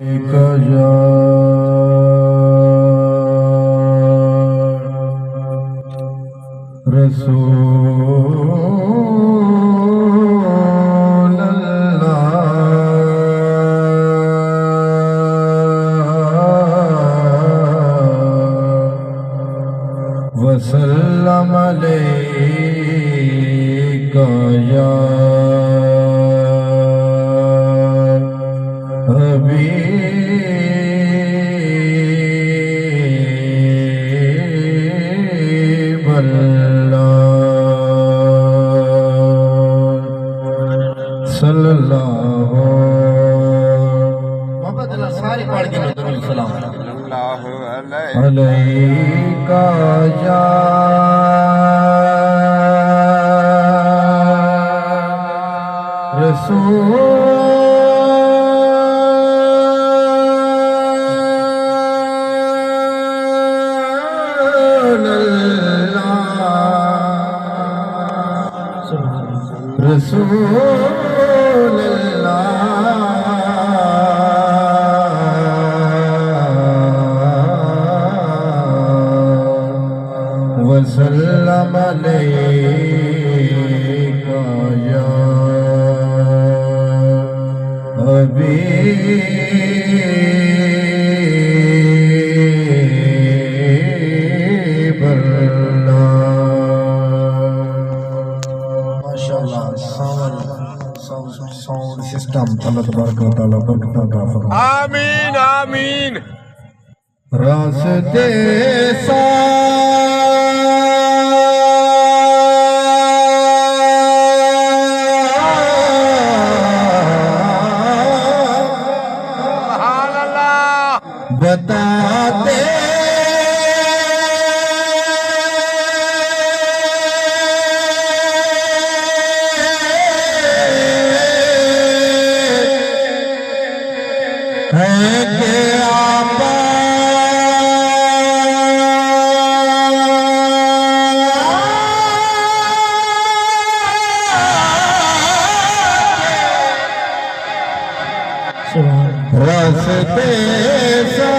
या रसूल अल्लाह वसल्लम अलैका या हबीब अल्लाह सल्लल्लाहु मोहब्बत अल्लाह सारी पढ़ के दरूद सलाम सल्लल्लाहु अलैका या रसूल रसूल अल्लाह वसल्लम अलैका या हबीब अल्लाह। साउंड सिस्टम अल्लाह तबारक व तआला बरकत अता फरमाए। आमीन आमीन। रास्ते सा बताते हैं कि आपा रास्ते सा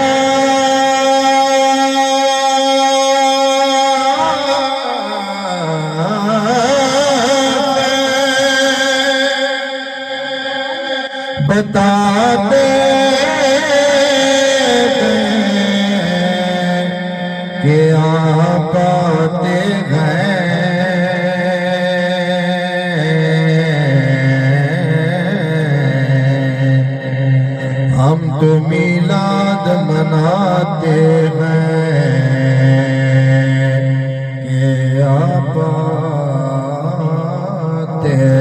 बताते कि आप आते हैं हम तो मिलाद मनाते हैं कि आप आते हैं।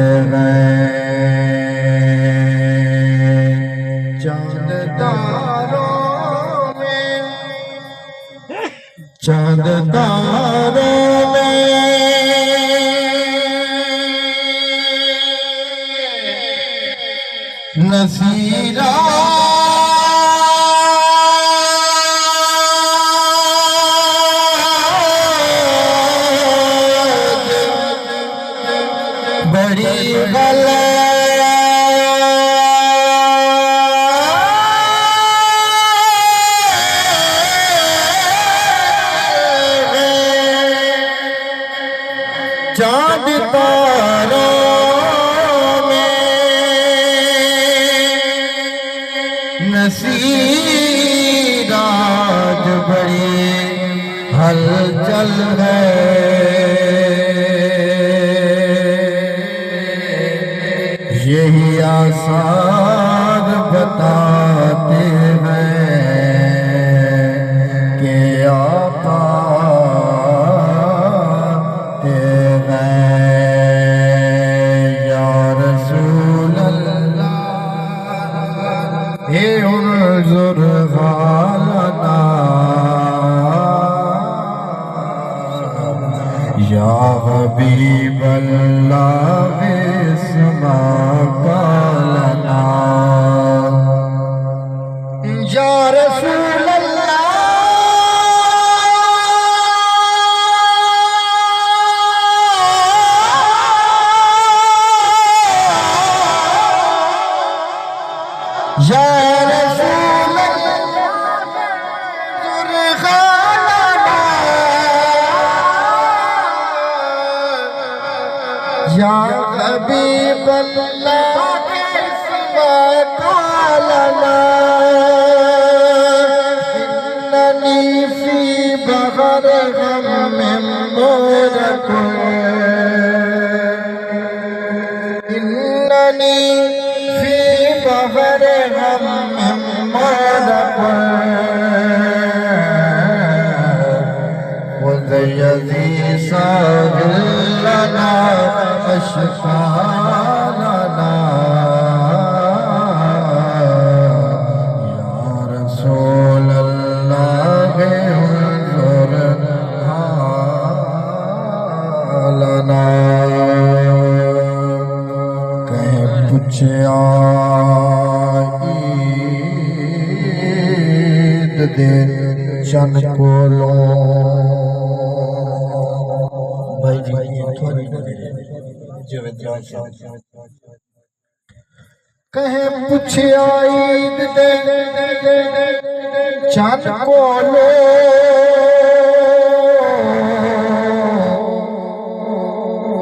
चांद तारों में नसीरा बड़ी गलत चाँद तारों में नसीराज बड़ी हलचल है। यही आसार बताते हैं कि आप आते हैं या रसूल अल्लाह हे उन्जुर हालना या हबीब अल्लाह इस्मा कालना या रसूल अल्लाह या रसूल इन्ननी फी बहर हम मरक वज़यज़ी साहिलना अशकालना या रसूल अल्लाह हुज़ूर हालना कहीं पूछया ईद दे चन कोलों भाई जी कहीं पूछया ईद दे चन कोलों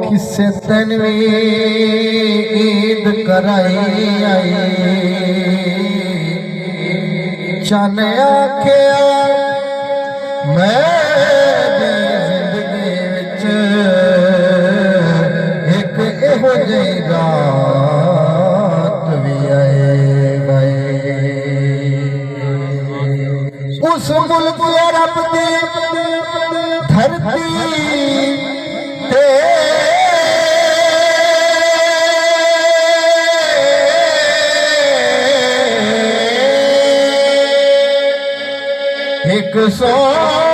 किसे तनवी ईद कराई आई चन आख्या मैं जिंदगी विच एक इहो जी रात भी आए उस मुल्क अरब दी धरती ते एक सौ